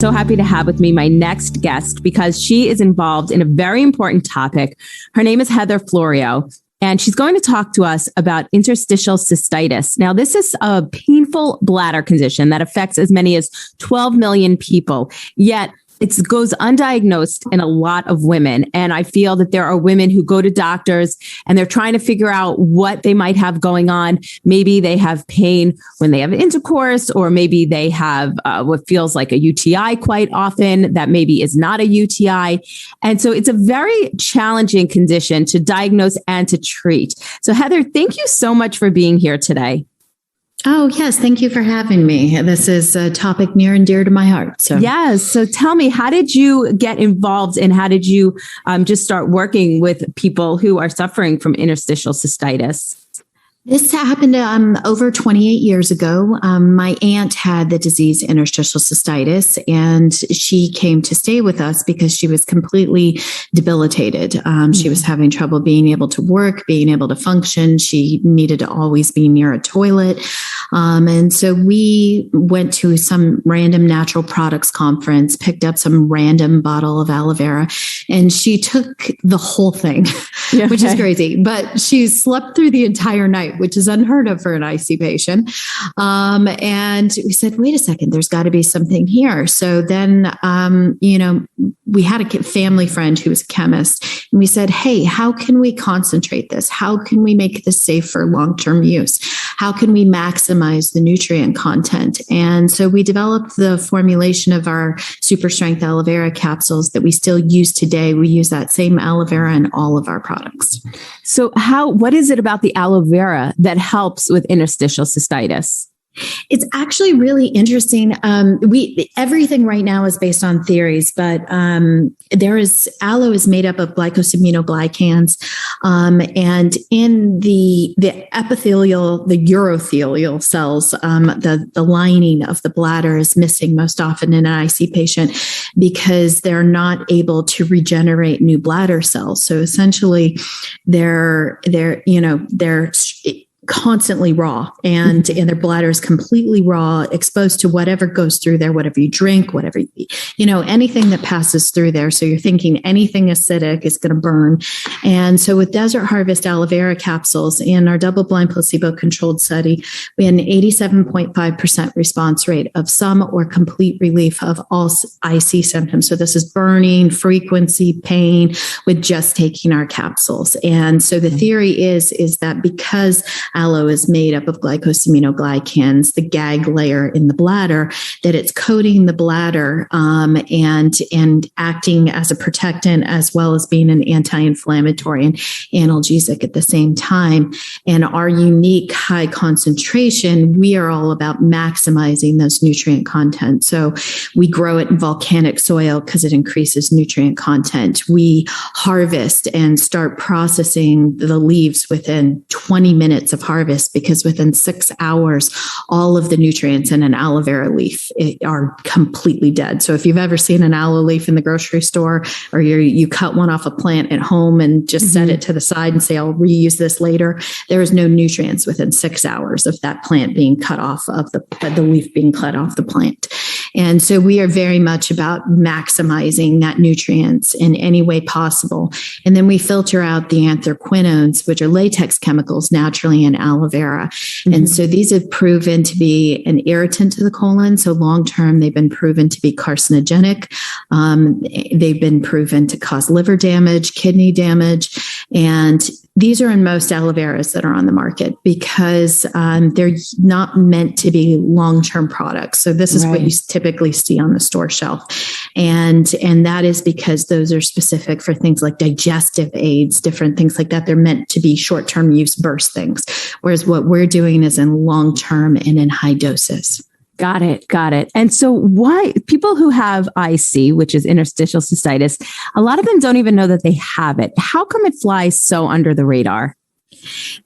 So happy to have with me my next guest because she is involved in a very important topic. Her name is Heather Florio, and she's going to talk to us about interstitial cystitis. Now, this is a painful bladder condition that affects as many as 12 million people, yet it goes undiagnosed in a lot of women. And I feel that there are women who go to doctors and they're trying to figure out what they might have going on. Maybe they have pain when they have intercourse, or maybe they have what feels like a UTI quite often that maybe is not a UTI. And so it's a very challenging condition to diagnose and to treat. So Heather, thank you so much for being here today. Oh, yes. Thank you for having me. This is a topic near and dear to my heart. Yes. So tell me, how did you get involved and how did you just start working with people who are suffering from interstitial cystitis? This happened over 28 years ago. My aunt had the disease interstitial cystitis, and she came to stay with us because she was completely debilitated. She was having trouble being able to work, being able to function. She needed to always be near a toilet. And so we went to some random natural products conference, picked up some random bottle of aloe vera, and she took the whole thing, which is crazy. But she slept through the entire night, which is unheard of for an IC patient. And we said, wait a second, there's got to be something here. So then, we had a family friend who was a chemist, and we said, hey, how can we concentrate this? How can we make this safe for long-term use? How can we maximize the nutrient content? And so we developed the formulation of our super strength aloe vera capsules that we still use today. We use that same aloe vera in all of our products. So what is it about the aloe vera that helps with interstitial cystitis? It's actually really interesting. Everything right now is based on theories, but aloe is made up of glycosaminoglycans, and in the epithelial, the urothelial cells, the lining of the bladder is missing most often in an IC patient because they're not able to regenerate new bladder cells. So essentially, they're constantly raw, and their bladder is completely raw, exposed to whatever goes through there, whatever you drink, whatever, anything that passes through there. So you're thinking anything acidic is going to burn. And so with Desert Harvest aloe vera capsules in our double-blind placebo-controlled study, we had an 87.5% response rate of some or complete relief of all IC symptoms. So this is burning, frequency, pain with just taking our capsules. And so the theory is that because aloe is made up of glycosaminoglycans, the gag layer in the bladder, that it's coating the bladder and acting as a protectant as well as being an anti-inflammatory and analgesic at the same time. And our unique high concentration, we are all about maximizing those nutrient content. So we grow it in volcanic soil because it increases nutrient content. We harvest and start processing the leaves within 20 minutes of harvest because within 6 hours, all of the nutrients in an aloe vera leaf are completely dead. So if you've ever seen an aloe leaf in the grocery store, or you cut one off a plant at home and just set it to the side and say, I'll reuse this later, there is no nutrients within 6 hours of that plant being cut off of the leaf being cut off the plant. And so we are very much about maximizing that nutrients in any way possible. And then we filter out the anthraquinones, which are latex chemicals naturally in aloe vera. And so these have proven to be an irritant to the colon. So long-term, they've been proven to be carcinogenic. They've been proven to cause liver damage, kidney damage. And these are in most aloe veras that are on the market because they're not meant to be long-term products. So this is what you typically see on the store shelf. And that is because those are specific for things like digestive aids, different things like that. They're meant to be short-term use burst things. Whereas what we're doing is in long-term and in high doses. Got it. And so why people who have IC, which is interstitial cystitis, a lot of them don't even know that they have it. How come it flies so under the radar?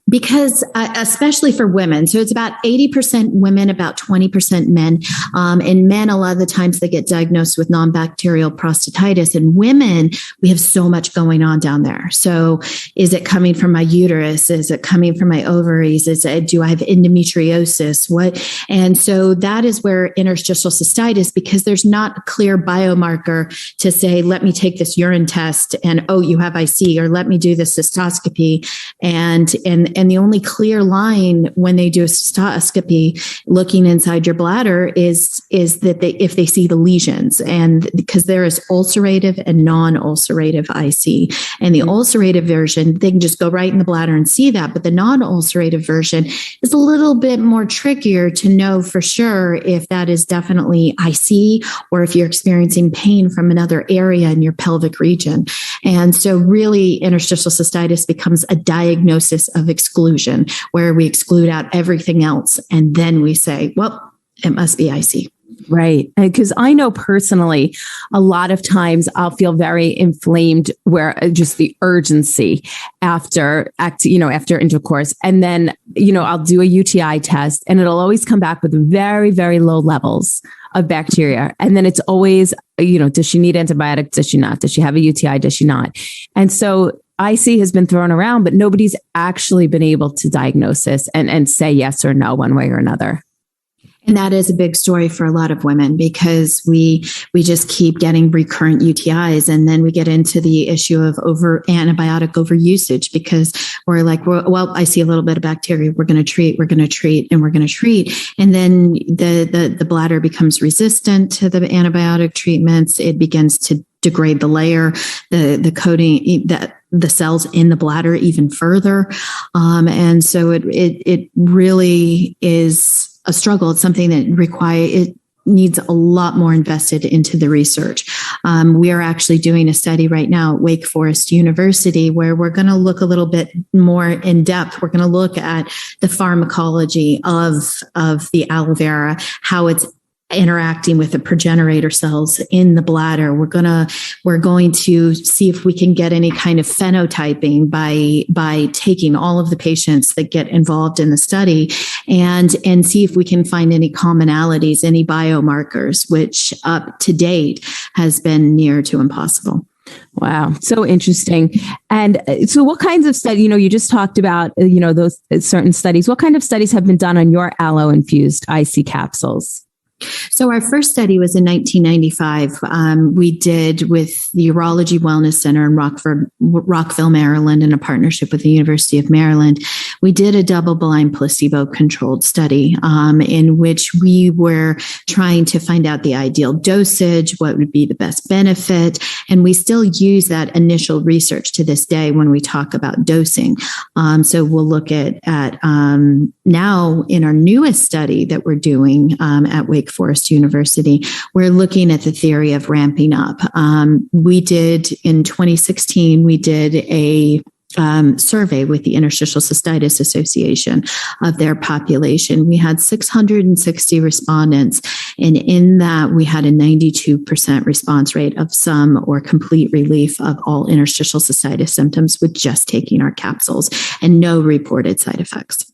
Because especially for women, so it's about 80% women, about 20% men. And men, a lot of the times they get diagnosed with non-bacterial prostatitis. And women, we have so much going on down there. So is it coming from my uterus? Is it coming from my ovaries? Do I have endometriosis? What? And so that is where interstitial cystitis, because there's not a clear biomarker to say, let me take this urine test and, oh, you have IC, or let me do the cystoscopy. And the only clear line when they do a cystoscopy looking inside your bladder is that if they see the lesions, and because there is ulcerative and non-ulcerative IC, and the ulcerative version, they can just go right in the bladder and see that. But the non-ulcerative version is a little bit more trickier to know for sure if that is definitely IC or if you're experiencing pain from another area in your pelvic region. And so really interstitial cystitis becomes a diagnosis of exclusion, where we exclude out everything else. And then we say, well, it must be IC. Right. Because I know personally, a lot of times I'll feel very inflamed, where just the urgency after intercourse. And then, I'll do a UTI test and it'll always come back with very, very low levels of bacteria. And then it's always, does she need antibiotics? Does she not? Does she have a UTI? Does she not? And so IC has been thrown around, but nobody's actually been able to diagnose this and say yes or no one way or another. And that is a big story for a lot of women, because we just keep getting recurrent UTIs. And then we get into the issue of antibiotic overusage, because we're like, well, I see a little bit of bacteria. We're going to treat, And then the bladder becomes resistant to the antibiotic treatments. It begins to degrade the layer, the coating, the cells in the bladder even further. And so it really is a struggle. It's something that it needs a lot more invested into the research. We are actually doing a study right now at Wake Forest University where we're going to look a little bit more in depth. We're going to look at the pharmacology of the aloe vera, how it's interacting with the progenitor cells in the bladder. We're going to see if we can get any kind of phenotyping by taking all of the patients that get involved in the study and see if we can find any commonalities, any biomarkers, which up to date has been near to impossible. Wow. So interesting. And so what kinds of studies, you just talked about, those certain studies, what kind of studies have been done on your aloe infused IC capsules? So our first study was in 1995. We did with the Urology Wellness Center in Rockville, Maryland, in a partnership with the University of Maryland. We did a double-blind placebo-controlled study in which we were trying to find out the ideal dosage, what would be the best benefit, and we still use that initial research to this day when we talk about dosing. So we'll look at now in our newest study that we're doing at Wake Forest University, we're looking at the theory of ramping up. We did in 2016, we did a survey with the Interstitial Cystitis Association of their population. We had 660 respondents, and in that we had a 92% response rate of some or complete relief of all interstitial cystitis symptoms with just taking our capsules, and no reported side effects.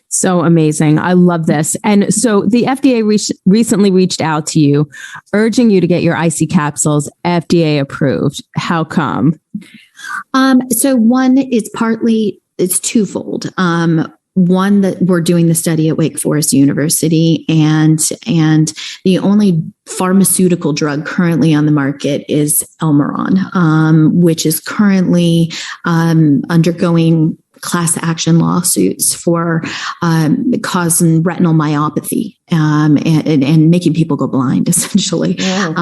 So amazing. I love this. And so the FDA recently reached out to you, urging you to get your IC capsules FDA approved. How come? So one is it's twofold. One, that we're doing the study at Wake Forest University, and the only pharmaceutical drug currently on the market is Elmeron, which is currently undergoing class action lawsuits for causing retinal myopathy and making people go blind, essentially. Yeah.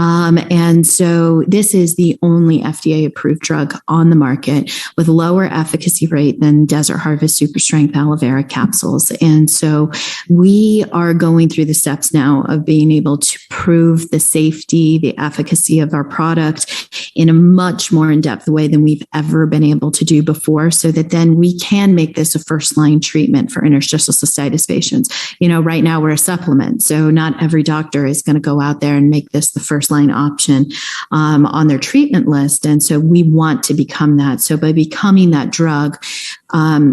And so this is the only FDA-approved drug on the market with lower efficacy rate than Desert Harvest Super Strength Aloe Vera capsules. And so we are going through the steps now of being able to prove the safety, the efficacy of our product in a much more in-depth way than we've ever been able to do before, so that then we can make this a first-line treatment for interstitial cystitis patients. Right now we're a supplement, so not every doctor is going to go out there and make this the first-line option on their treatment list. And so we want to become that. So by becoming that drug,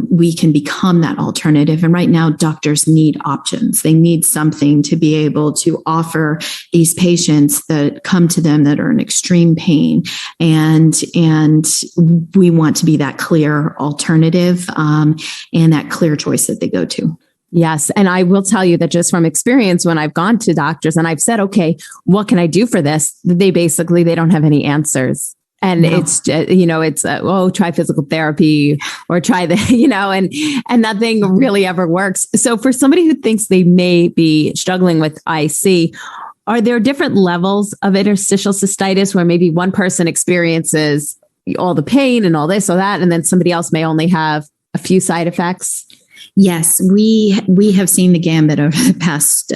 we can become that alternative. And right now, doctors need options. They need something to be able to offer these patients that come to them that are in extreme pain. And we want to be that clear alternative and that clear choice that they go to. Yes. And I will tell you that just from experience, when I've gone to doctors and I've said, okay, what can I do for this? They don't have any answers. And it's, try physical therapy or try and nothing really ever works. So for somebody who thinks they may be struggling with IC, are there different levels of interstitial cystitis where maybe one person experiences all the pain and all this or that, and then somebody else may only have a few side effects? Yes, we have seen the gambit over the past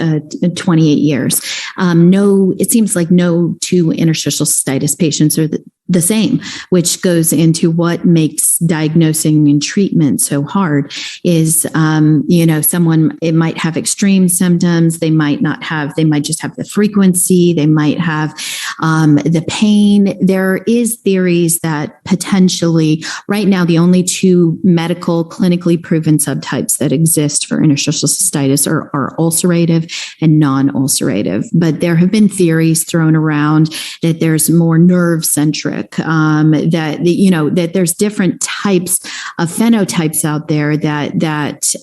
28 years. It seems like no two interstitial cystitis patients are the same, which goes into what makes diagnosing and treatment so hard is, someone, it might have extreme symptoms. They might just have the frequency. They might have the pain. There is theories that potentially right now, the only two medical clinically proven subtypes that exist for interstitial cystitis are ulcerative and non-ulcerative. But there have been theories thrown around that there's more nerve centric, that there's different types of phenotypes out there that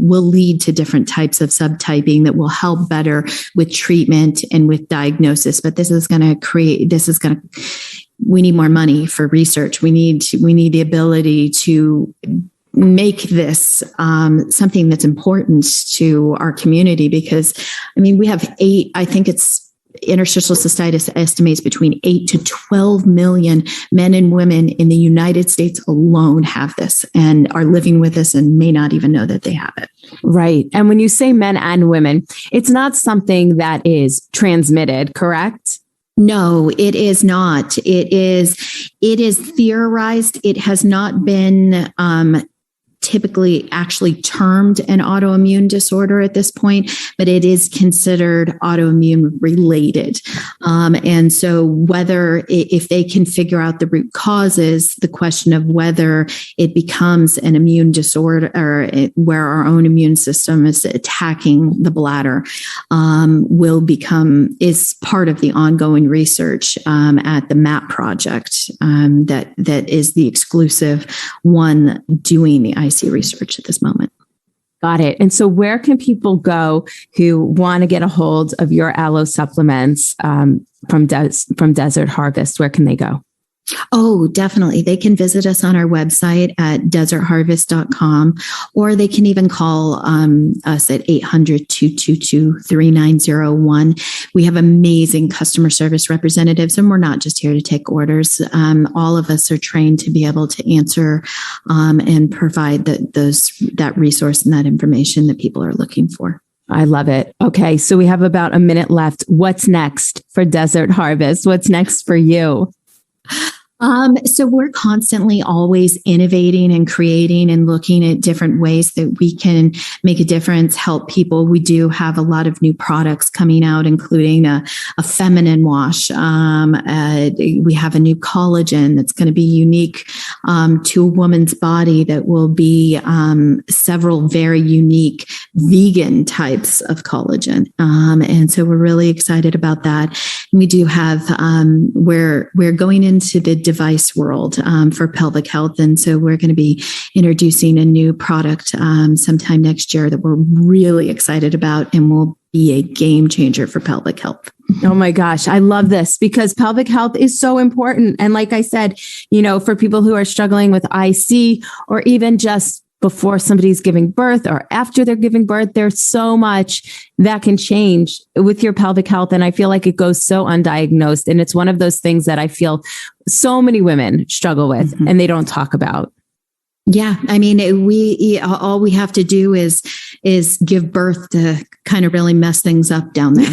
will lead to different types of subtyping that will help better with treatment and with diagnosis. But we need more money for research. We need the ability to make this something that's important to our community, because we have interstitial cystitis estimates between 8 to 12 million men and women in the United States alone have this and are living with this and may not even know that they have it. Right. And when you say men and women, it's not something that is transmitted, correct? No, it is not. It is theorized. It has not been typically actually termed an autoimmune disorder at this point, but it is considered autoimmune related. And so if they can figure out the root causes, the question of whether it becomes an immune disorder or where our own immune system is attacking the bladder is part of the ongoing research at the MAP project that is the exclusive one doing the IC research at this moment. Got it. And so where can people go who want to get a hold of your aloe supplements from Desert Harvest? Where can they go? Oh, definitely. They can visit us on our website at desertharvest.com, or they can even call us at 800-222-3901. We have amazing customer service representatives, and we're not just here to take orders. All of us are trained to be able to answer and provide that resource and that information that people are looking for. I love it. Okay, so we have about a minute left. What's next for Desert Harvest? What's next for you? So we're constantly always innovating and creating and looking at different ways that we can make a difference, help people. We do have a lot of new products coming out, including a feminine wash. We have a new collagen that's going to be unique to a woman's body, that will be several very unique vegan types of collagen. And so we're really excited about that. And we do have, we're going into the device world for pelvic health. And so we're going to be introducing a new product sometime next year that we're really excited about and will be a game changer for pelvic health. Oh my gosh, I love this, because pelvic health is so important. And like I said, for people who are struggling with IC, or even just before somebody's giving birth or after they're giving birth, there's so much that can change with your pelvic health. And I feel like it goes so undiagnosed. And it's one of those things that I feel so many women struggle with and they don't talk about. Yeah. All we have to do is is give birth to kind of really mess things up down there.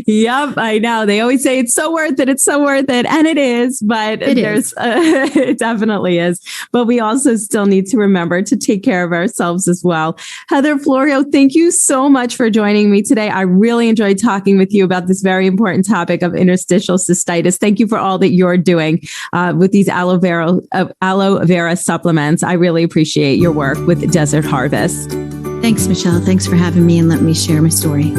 Yep, I know. They always say it's so worth it. It's so worth it. And it is, but it definitely is. But we also still need to remember to take care of ourselves as well. Heather Florio, thank you so much for joining me today. I really enjoyed talking with you about this very important topic of interstitial cystitis. Thank you for all that you're doing with these aloe vera supplements. I really appreciate your work with Desert Harvest. Thanks, Michelle. Thanks for having me and letting me share my story.